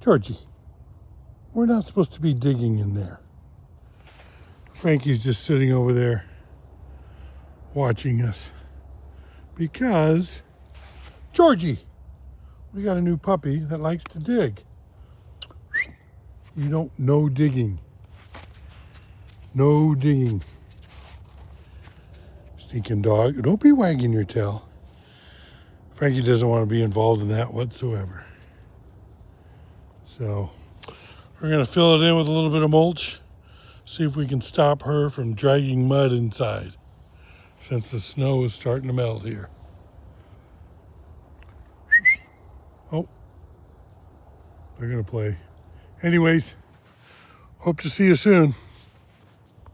Georgie, we're not supposed to be digging in there. Frankie's just sitting over there watching us because, Georgie, we got a new puppy that likes to dig. You don't know digging. No digging. Stinking dog. Don't be wagging your tail. Frankie doesn't want to be involved in that whatsoever. So we're going to fill it in with a little bit of mulch. See if we can stop her from dragging mud inside, since the snow is starting to melt here. Oh, they're going to play. Anyways, hope to see you soon.